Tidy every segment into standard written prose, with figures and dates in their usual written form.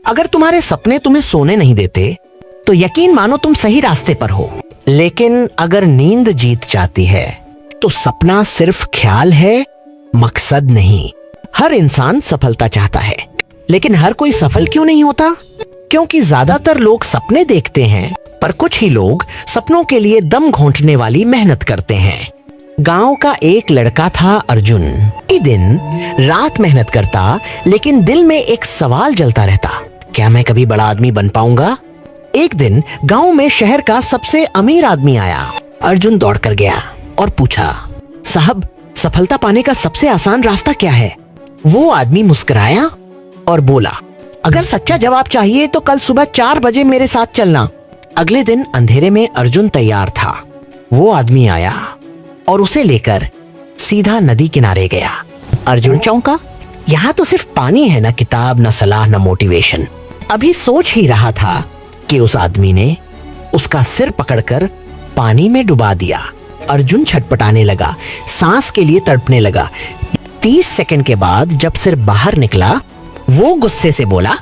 अगर तुम्हारे सपने तुम्हें सोने नहीं देते तो यकीन मानो तुम सही रास्ते पर हो। लेकिन अगर नींद जीत जाती है तो सपना सिर्फ ख्याल है, मकसद नहीं। हर इंसान सफलता चाहता है, लेकिन हर कोई सफल क्यों नहीं होता? क्योंकि ज्यादातर लोग सपने देखते हैं, पर कुछ ही लोग सपनों के लिए दम घोंटने वाली मेहनत करते हैं। गांव का एक लड़का था अर्जुन। एक दिन रात मेहनत करता, लेकिन दिल में एक सवाल जलता रहता, क्या मैं कभी बड़ा आदमी बन पाऊंगा? एक दिन गांव में शहर का सबसे अमीर आदमी आया। अर्जुन दौड़कर गया और पूछा, साहब, सफलता पाने का सबसे आसान रास्ता क्या है? वो आदमी मुस्कुराया और बोला, अगर सच्चा जवाब चाहिए तो कल सुबह 4 बजे मेरे साथ चलना। अगले दिन अंधेरे में अर्जुन तैयार था। वो आदमी आया और उसे लेकर सीधा नदी किनारे गया। अर्जुन चौंका, यहाँ तो सिर्फ पानी है, ना किताब, ना सलाह, ना मोटिवेशन। अभी सोच ही रहा था कि उस आदमी ने उसका सिर पकड़कर पानी में डुबा दिया। अर्जुन छटपटाने लगा, सांस के लिए तड़पने लगा। 30 सेकंड के बाद जब सिर बाहर निकला, वो गुस्से से बोला,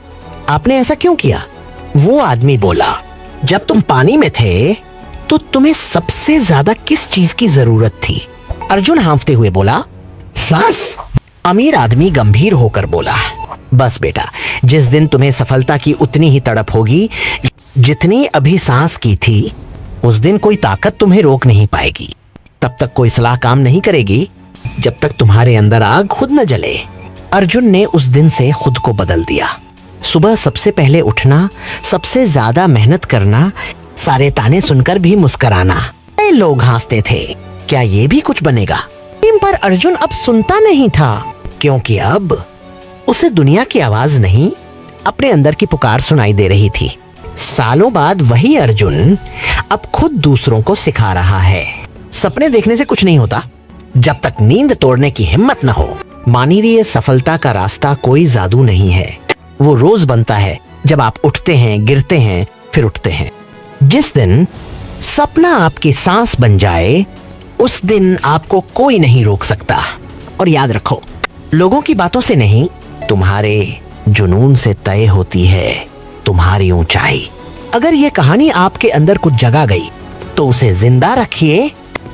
आपने ऐसा क्यों किया? वो आदमी बोला, जब तुम पानी में थे तो तुम्हें सबसे ज्यादा किस चीज की जरूरत थी? अर्जुन हांफते हुए बोला, सांस। अमीर आदमी गंभीर होकर बोला, बस बेटा, जिस दिन तुम्हें सफलता की उतनी ही तड़प होगी जितनी अभी सांस की थी, उस दिन कोई ताकत तुम्हें रोक नहीं पाएगी। तब तक कोई सलाह काम नहीं करेगी जब तक तुम्हारे अंदर आग खुद न जले। अर्जुन ने उस दिन से खुद को बदल दिया। सुबह सबसे पहले उठना, सबसे ज्यादा मेहनत करना, सारे ताने सुनकर भी मुस्कुराना। कई लोग हंसते थे, क्या ये भी कुछ बनेगा? पर अर्जुन अब सुनता नहीं था, क्योंकि अब उसे दुनिया की आवाज नहीं, अपने अंदर की पुकार सुनाई दे रही थी। सालों बाद वही अर्जुन अब खुद दूसरों को सिखा रहा है, सपने देखने से कुछ नहीं होता जब तक नींद तोड़ने की हिम्मत न हो। मानवीय सफलता का रास्ता कोई जादू नहीं है, वो रोज बनता है जब आप उठते हैं, गिरते हैं, फिर उठते हैं। जिस दिन सपना आपकी सांस बन जाए, उस दिन आपको कोई नहीं रोक सकता। और याद रखो, लोगों की बातों से नहीं, तुम्हारे जुनून से तय होती है तुम्हारी ऊंचाई। अगर ये कहानी आपके अंदर कुछ जगा गई तो उसे जिंदा रखिए,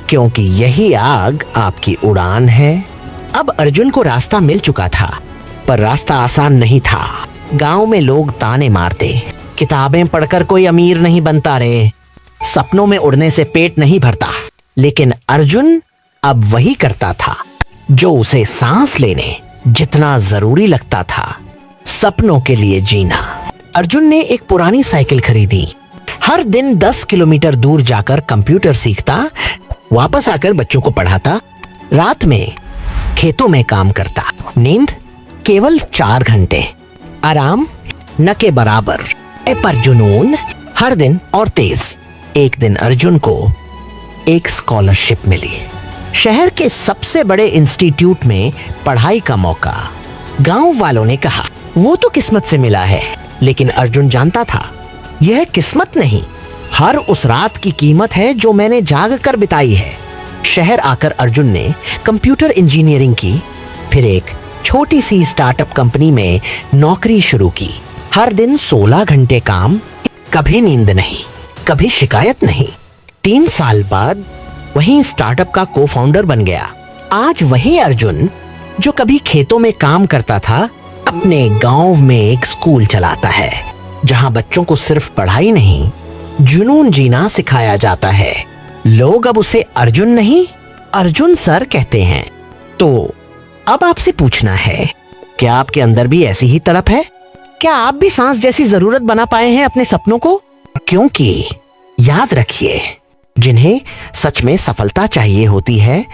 क्योंकि यही आग आपकी उड़ान है। अब अर्जुन को रास्ता मिल चुका था, पर रास्ता आसान नहीं था। गांव में लोग ताने मारते, किताबें पढ़कर कोई अमीर नहीं बनता रे, सपनों में उड़ने से पेट नहीं भरता। लेकिन अर्जुन अब वही करता था जो उसे सांस लेने जितना जरूरी लगता था, सपनों के लिए जीना। अर्जुन ने एक पुरानी साइकिल खरीदी। हर दिन 10 किलोमीटर दूर जाकर कंप्यूटर सीखता, वापस आकर बच्चों को पढ़ाता, रात में खेतों में काम करता। नींद केवल 4 घंटे, आराम न के बराबर, पर जुनून हर दिन और तेज। एक दिन अर्जुन को एक स्कॉलरशिप मिली, शहर के सबसे बड़े इंस्टीट्यूट में पढ़ाई का मौका। गांव वालों ने कहा, वो तो किस्मत से मिला है। लेकिन अर्जुन जानता था, यह किस्मत नहीं, हर उस रात की कीमत है जो मैंने जाग कर बिताई है। शहर आकर अर्जुन ने कंप्यूटर इंजीनियरिंग की, फिर एक छोटी सी स्टार्टअप कंपनी में नौकरी शुरू की। हर दिन 16 घंटे काम, कभी नींद नहीं, कभी शिकायत नहीं। 3 साल बाद वही स्टार्टअप का को फाउंडर बन गया। आज वही अर्जुन जो कभी खेतों में काम करता था, अपने गांव में एक स्कूल चलाता है, जहां बच्चों को सिर्फ पढ़ाई नहीं, जुनून जीना सिखाया जाता है। लोग अब उसे अर्जुन नहीं, अर्जुन सर कहते हैं। तो अब आपसे पूछना है, क्या आपके अंदर भी ऐसी ही तड़प है? क्या आप भी सांस जैसी जरूरत बना पाए हैं अपने सपनों को? क्योंकि याद रखिए, जिन्हें सच में सफलता चाहिए होती है,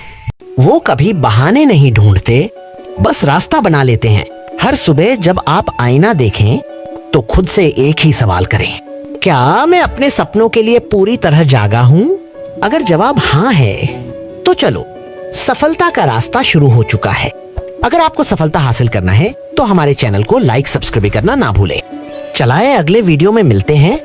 वो कभी बहाने नहीं ढूंढते, बस रास्ता बना लेते हैं। हर सुबह जब आप आईना देखें तो खुद से एक ही सवाल करें, क्या मैं अपने सपनों के लिए पूरी तरह जागा हूं? अगर जवाब हाँ है तो चलो, सफलता का रास्ता शुरू हो चुका है। अगर आपको सफलता हासिल करना है तो हमारे चैनल को लाइक, सब्सक्राइब करना ना भूलें। चलाए, अगले वीडियो में मिलते हैं।